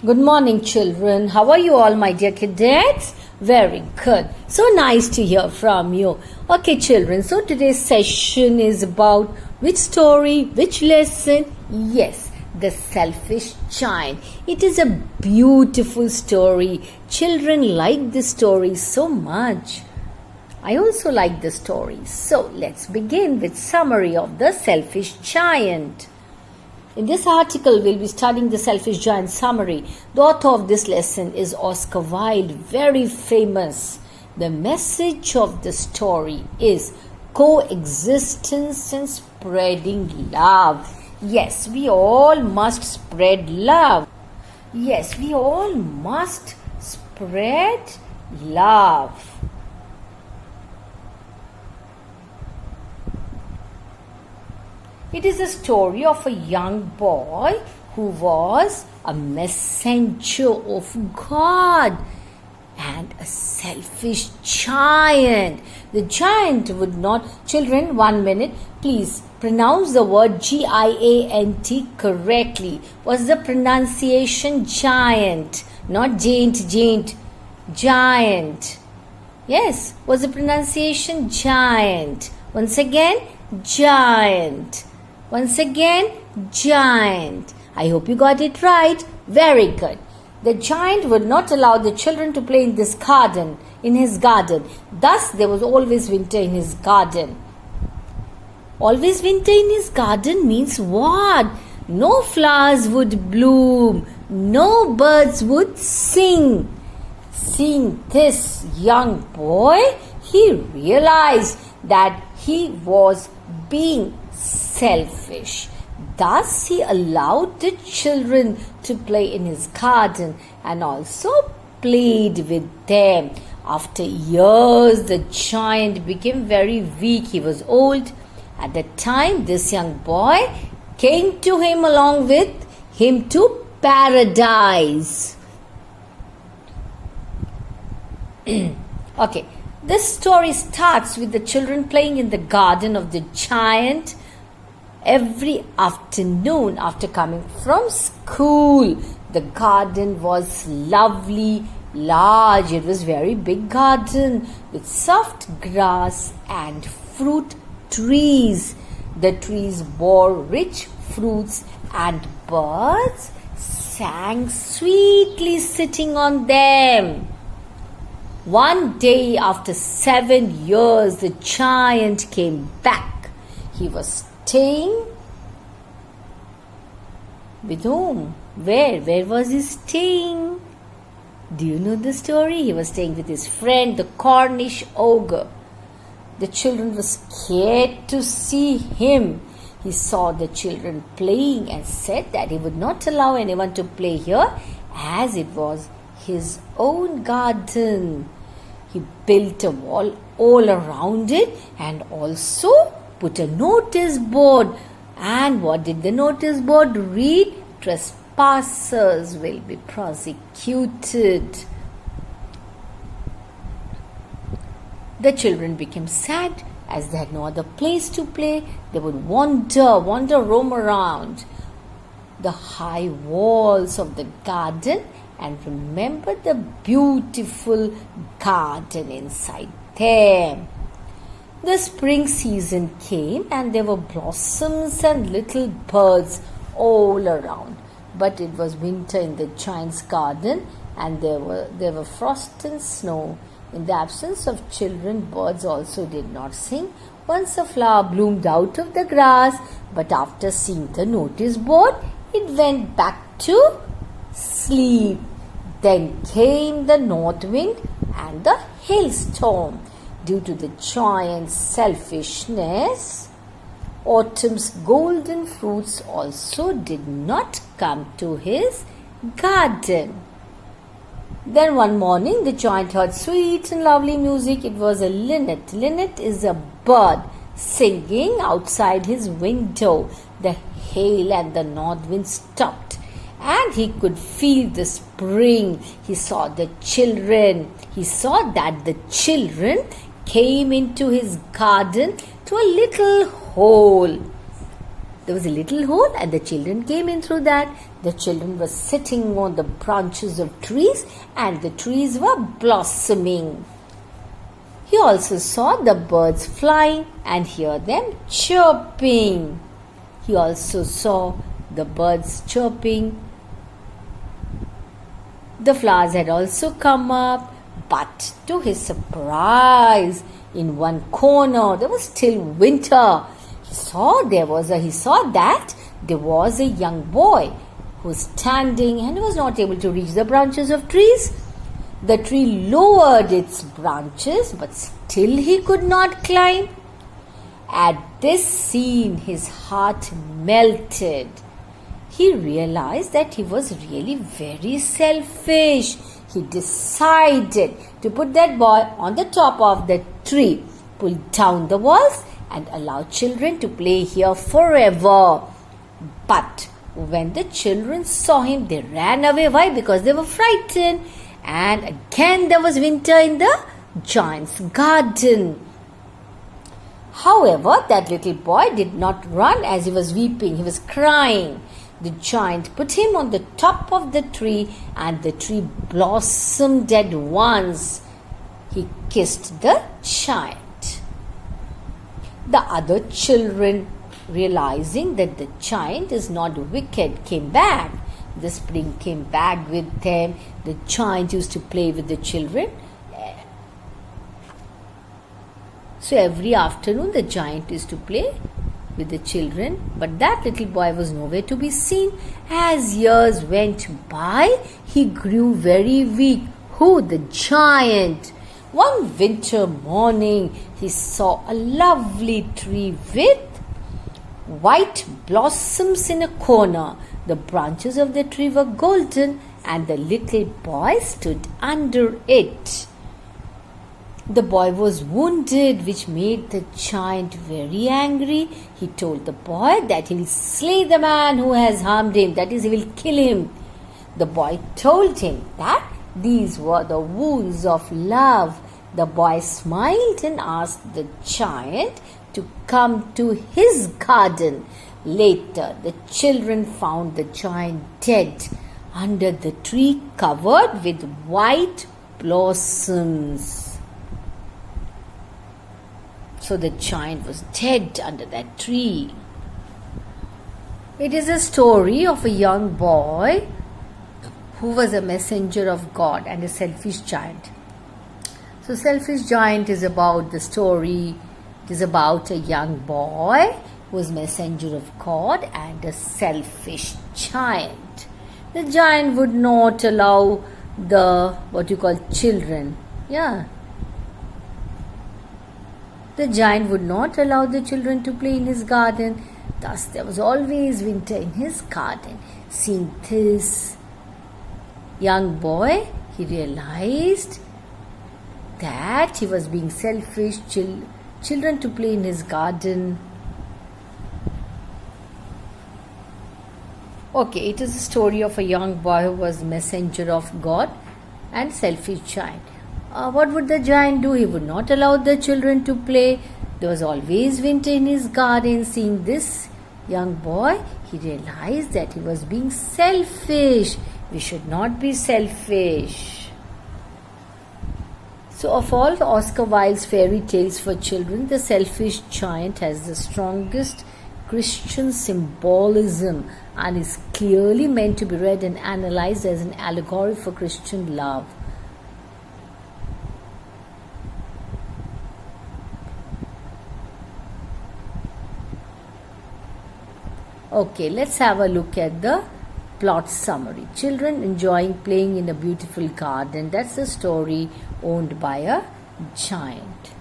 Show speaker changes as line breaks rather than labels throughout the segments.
Good morning, children. How are you all, my dear cadets? Very good. So nice to hear from you. Okay, children. So today's session is about which story, which lesson? Yes, the selfish giant. It is a beautiful story. Children like this story so much. I also like the story. So let's begin with summary of the selfish giant. In this article, we'll be studying the selfish giant summary. The author of this lesson is Oscar Wilde, very famous. The message of the story is coexistence and spreading love. Yes, we all must spread love. Yes, we all must spread love. It is a story of a young boy who was a messenger of God and a selfish giant. The giant would not... Children, 1 minute. Please pronounce the word G-I-A-N-T correctly. What's the pronunciation? Giant. Not giant. Giant. Yes. What's the pronunciation? Giant. Once again, giant. Once again, giant. I hope you got it right. Very good. The giant would not allow the children to play in his garden. Thus, there was always winter in his garden. Always winter in his garden means what? No flowers would bloom. No birds would sing. Seeing this young boy, he realized that he was being selfish. Thus, he allowed the children to play in his garden and also played with them. After years, the giant became very weak. He was old. At the time, this young boy came to him along with him to paradise. Okay, this story starts with the children playing in the garden of the giant every afternoon after coming from school. The garden was lovely, large. It was very big garden with soft grass and fruit trees. The trees bore rich fruits and birds sang sweetly sitting on them. One day after 7 years, the giant came back. He was staying with whom? Where was he staying? Do you know the story? He was staying with his friend, the Cornish ogre. The children were scared to see him. He saw the children playing and said that he would not allow anyone to play here as it was his own garden. He built a wall all around it and also put a notice board. And what did the notice board read? Trespassers will be prosecuted. The children became sad as they had no other place to play. They would roam around the high walls of the garden and remember the beautiful garden inside them. The spring season came and there were blossoms and little birds all around. But it was winter in the giant's garden and there were frost and snow. In the absence of children, birds also did not sing. Once a flower bloomed out of the grass, but after seeing the notice board, it went back to sleep. Then came the north wind and the hailstorm. Due to the giant's selfishness, autumn's golden fruits also did not come to his garden. Then one morning, the giant heard sweet and lovely music. It was a linnet. Linnet is a bird singing outside his window. The hail and the north wind stopped, and he could feel the spring. He saw that the children came into his garden to a little hole. There was a little hole and the children came in through that. The children were sitting on the branches of trees and the trees were blossoming. He also saw the birds flying and heard them chirping. He also saw the birds chirping. The flowers had also come up, but to his surprise, in one corner there was still winter. He saw that there was a young boy who was standing and was not able to reach the branches of trees. The tree lowered its branches, but still he could not climb. At this scene, his heart melted. He realized that he was really very selfish. He decided to put that boy on the top of the tree, pull down the walls, and allow children to play here forever. But when the children saw him, they ran away. Why? Because they were frightened. And again there was winter in the giant's garden. However, that little boy did not run as he was weeping. He was crying. The giant put him on the top of the tree and the tree blossomed at once. He kissed the giant. The other children, realizing that the giant is not wicked, came back. The spring came back with them. The giant used to play with the children. So every afternoon the giant used to play with the children. But that little boy was nowhere to be seen. As years went by, he grew very weak. Who? The giant. One winter morning, he saw a lovely tree with white blossoms in a corner. The branches of the tree were golden and the little boy stood under it. The boy was wounded, which made the giant very angry. He told the boy that he will slay the man who has harmed him, that is, he will kill him. The boy told him that these were the wounds of love. The boy smiled and asked the giant to come to his garden. Later, the children found the giant dead under the tree covered with white blossoms. So the giant was dead under that tree. It is a story of a young boy who was a messenger of God and a selfish giant. So selfish giant is about the story. It is about a young boy who was messenger of God and a selfish giant. The giant would not allow the children. The giant would not allow the children to play in his garden. Thus there was always winter in his garden. Seeing this young boy, he realized that he was being selfish. Children to play in his garden. Okay, it is a story of a young boy who was messenger of God and selfish giant. What would the giant do? He would not allow the children to play. There was always winter in his garden. Seeing this young boy, he realized that he was being selfish. We should not be selfish. So of all Oscar Wilde's fairy tales for children, the selfish giant has the strongest Christian symbolism and is clearly meant to be read and analyzed as an allegory for Christian love. Okay, let's have a look at the plot summary. Children enjoying playing in a beautiful garden. That's the story owned by a giant.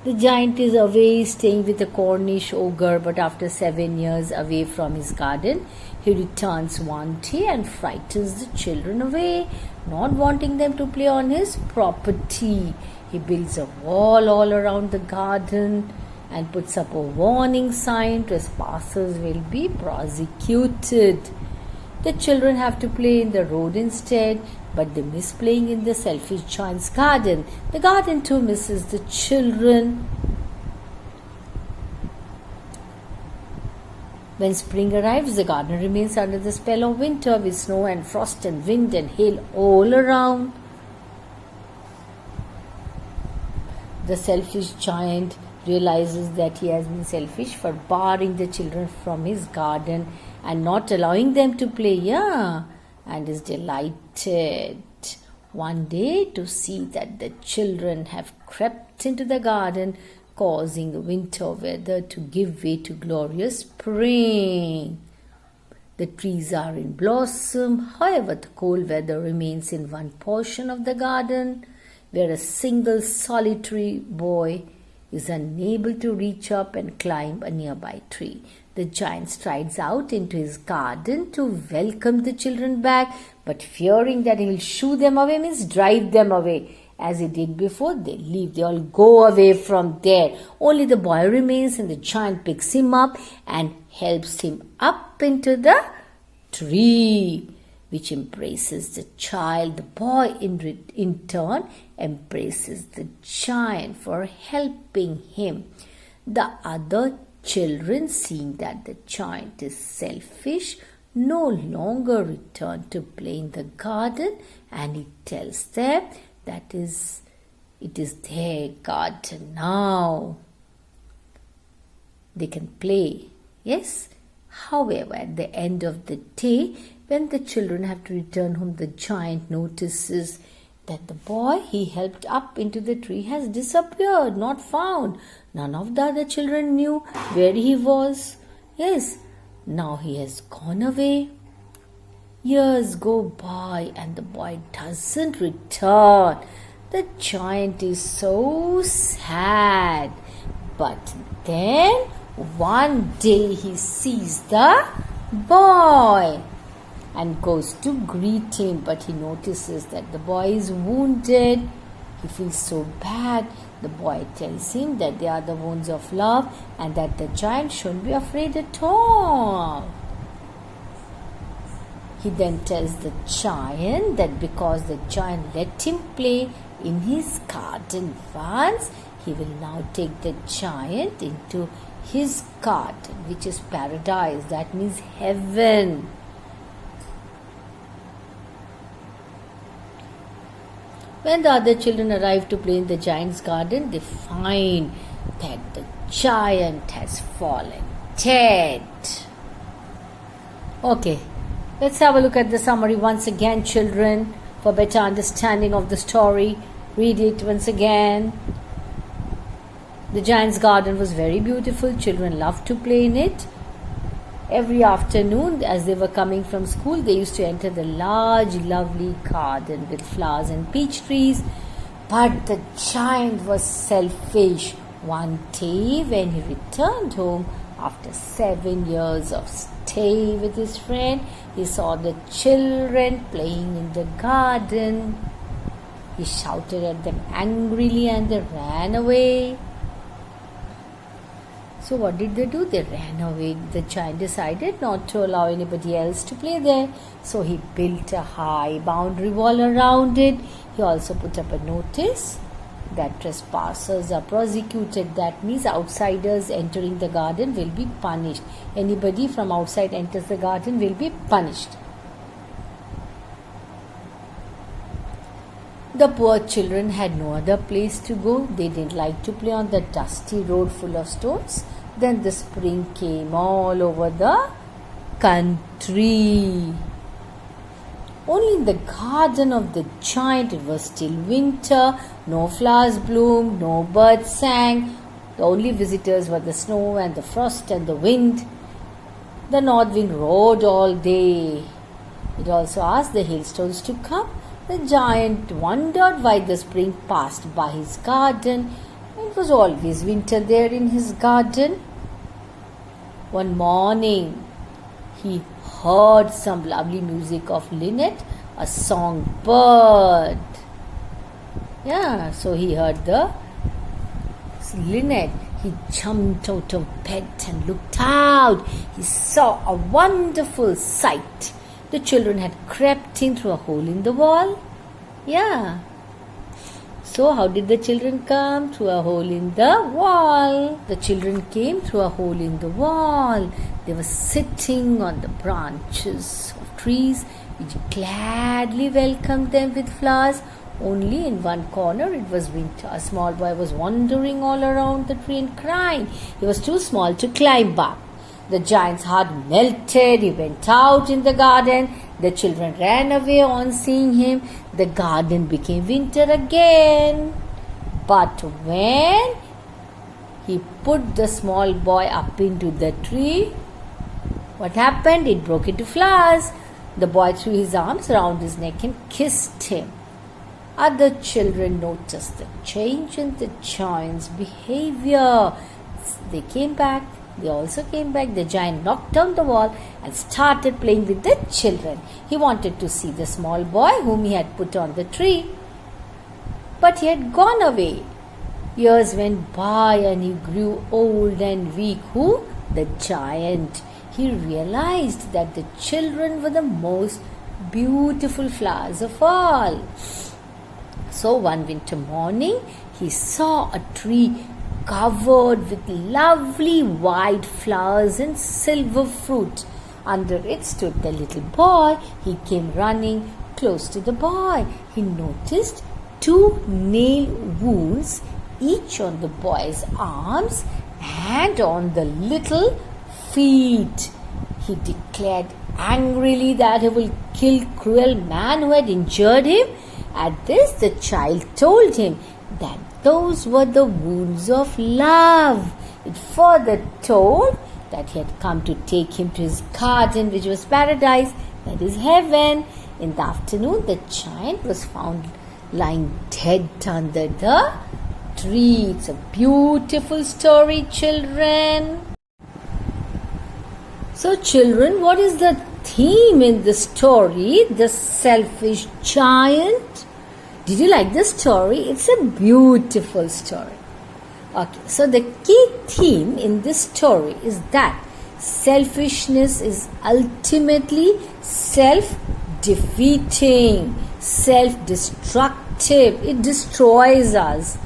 The giant is away staying with a Cornish ogre, but after 7 years away from his garden, he returns one day and frightens the children away, not wanting them to play on his property. He builds a wall all around the garden and puts up a warning sign: trespassers will be prosecuted. The children have to play in the road instead, but they miss playing in the selfish giant's garden. The garden too misses the children. When spring arrives, the garden remains under the spell of winter, with snow and frost and wind and hail all around. The selfish giant realizes that he has been selfish for barring the children from his garden and not allowing them to play, and is delighted one day to see that the children have crept into the garden, causing the winter weather to give way to glorious spring. The trees are in blossom, however, the cold weather remains in one portion of the garden, where a single solitary boy is unable to reach up and climb a nearby tree. The giant strides out into his garden to welcome the children back, but fearing that he will shoo them away, means drive them away. As he did before, they leave. They all go away from there. Only the boy remains, and the giant picks him up and helps him up into the tree, which embraces the child. The boy in turn embraces the giant for helping him. The other children, seeing that the giant is selfish, no longer return to play in the garden, and he tells them that it is their garden now. They can play. Yes? However, at the end of the day, when the children have to return home, the giant notices that the boy he helped up into the tree has disappeared, not found. None of the other children knew where he was. Yes, now he has gone away. Years go by and the boy doesn't return. The giant is so sad. But then one day he sees the boy and goes to greet him, but he notices that the boy is wounded. He feels so bad. The boy tells him that they are the wounds of love and that the giant shouldn't be afraid at all. He then tells the giant that because the giant let him play in his garden once, he will now take the giant into his garden, which is paradise. That means heaven. When the other children arrive to play in the giant's garden, they find that the giant has fallen dead. Okay, let's have a look at the summary once again, children, for better understanding of the story. Read it once again. The giant's garden was very beautiful. Children loved to play in it. Every afternoon, as they were coming from school, they used to enter the large, lovely garden with flowers and peach trees. But the giant was selfish. One day, when he returned home after 7 years of stay with his friend, he saw the children playing in the garden. He shouted at them angrily and they ran away. So what did they do? They ran away. The giant decided not to allow anybody else to play there. So he built a high boundary wall around it. He also put up a notice that trespassers are prosecuted. That means outsiders entering the garden will be punished. Anybody from outside enters the garden will be punished. The poor children had no other place to go. They didn't like to play on the dusty road full of stones. Then the spring came all over the country. Only in the garden of the giant it was still winter. No flowers bloomed, no birds sang. The only visitors were the snow and the frost and the wind. The north wind roared all day. It also asked the hailstones to come. The giant wondered why the spring passed by his garden. It was always winter there in his garden. One morning, he heard some lovely music of linnet, a songbird. So he heard the linnet. He jumped out of bed and looked out. He saw a wonderful sight. The children had crept in through a hole in the wall. So, how did the children come? Through a hole in the wall. The children came through a hole in the wall. They were sitting on the branches of trees, which gladly welcomed them with flowers. Only in one corner it was winter. A small boy was wandering all around the tree and crying. He was too small to climb up. The giant's heart melted. He went out in the garden. The children ran away on seeing him. The garden became winter again. But when he put the small boy up into the tree, what happened? It broke into flowers. The boy threw his arms around his neck and kissed him. Other children noticed the change in the giant's behavior. They came back. They also came back. The giant knocked down the wall and started playing with the children. He wanted to see the small boy whom he had put on the tree. But he had gone away. Years went by and he grew old and weak. Who? The giant. He realized that the children were the most beautiful flowers of all. So one winter morning, he saw a tree covered with lovely white flowers and silver fruit. Under it stood the little boy. He came running close to the boy. He noticed 2 nail wounds, each on the boy's arms and on the little feet. He declared angrily that he will kill cruel man who had injured him. At this, the child told him that those were the wounds of love. It further told that he had come to take him to his garden, which was paradise, that is heaven. In the afternoon, the giant was found lying dead under the tree. It's a beautiful story, children. So, children, what is the theme in the story? The selfish giant. Did you like the story? It's a beautiful story. Okay, so the key theme in this story is that selfishness is ultimately self-defeating, self-destructive. It destroys us,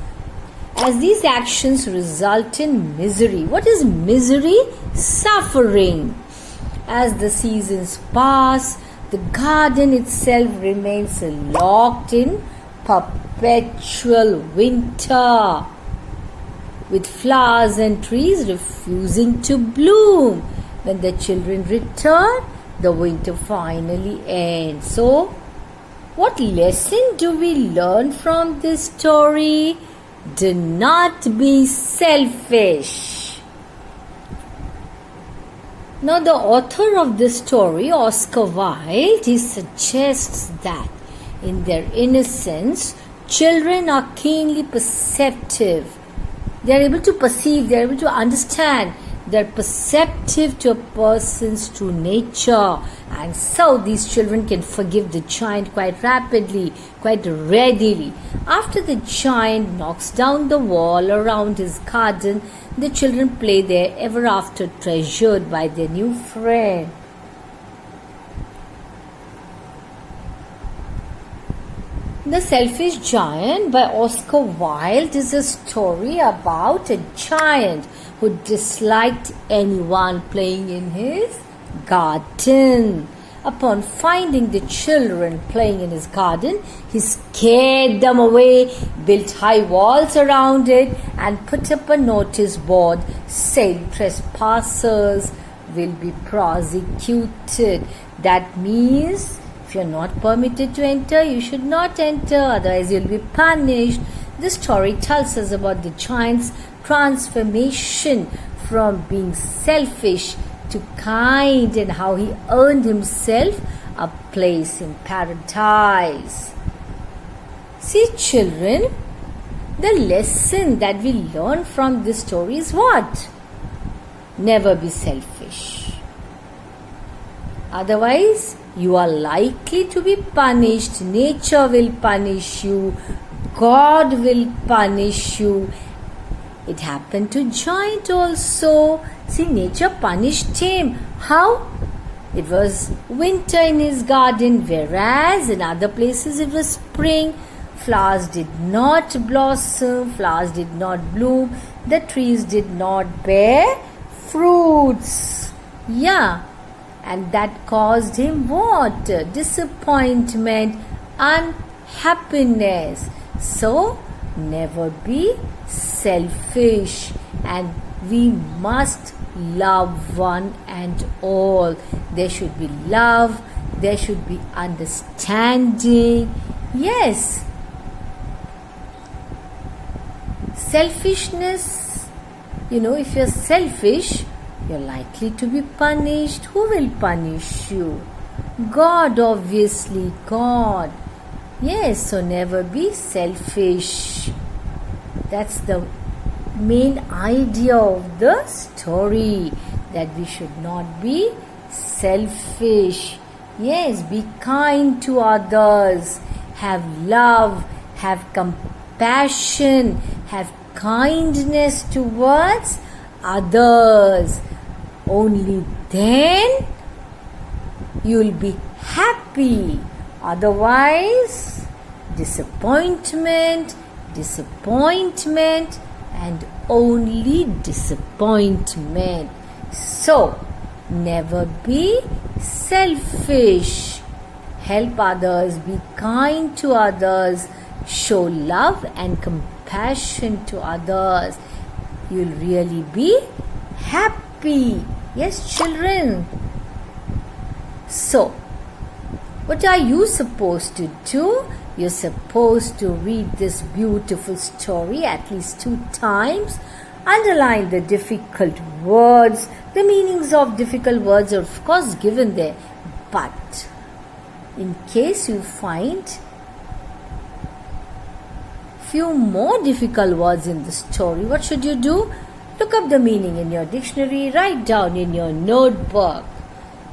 as these actions result in misery. What is misery? Suffering. As the seasons pass, the garden itself remains locked in perpetual winter, with flowers and trees refusing to bloom. When the children return, the winter finally ends. So, what lesson do we learn from this story? Do not be selfish. Now, the author of this story, Oscar Wilde, he suggests that in their innocence, children are keenly perceptive. They are able to perceive, they are able to understand. They are perceptive to a person's true nature. And so these children can forgive the giant quite rapidly, quite readily. After the giant knocks down the wall around his garden, the children play there ever after, treasured by their new friend. The Selfish Giant by Oscar Wilde is a story about a giant who disliked anyone playing in his garden. Upon finding the children playing in his garden, he scared them away, built high walls around it, and put up a notice board saying trespassers will be prosecuted. That means if you're not permitted to enter, you should not enter, otherwise you'll be punished. This story tells us about the giant's transformation from being selfish to kind, and how he earned himself a place in paradise. See, children, the lesson that we learn from this story is what? Never be selfish. Otherwise, you are likely to be punished. Nature will punish you. God will punish you. It happened to giant also. See, nature punished him. How? It was winter in his garden, whereas in other places it was spring. Flowers did not blossom, flowers did not bloom, the trees did not bear fruits. Yeah, and that caused him what? Disappointment, unhappiness. So, never be selfish, and we must love one and all. There should be love, there should be understanding. Yes, selfishness, if you're selfish, you're likely to be punished. Who will punish you? God, obviously, God. Yes, so never be selfish. That's the main idea of the story, that we should not be selfish. Yes, be kind to others, have love, have compassion, have kindness towards others. Only then you'll be happy. Otherwise, disappointment, and only disappointment. So, never be selfish. Help others, be kind to others, show love and compassion to others. You'll really be happy. Yes, children. So, what are you supposed to do? You're supposed to read this beautiful story at least 2 times. Underline the difficult words. The meanings of difficult words are of course given there. But in case you find few more difficult words in the story, what should you do? Look up the meaning in your dictionary. Write down in your notebook.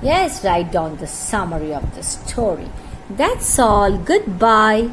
Yes, write down the summary of the story. That's all. Goodbye.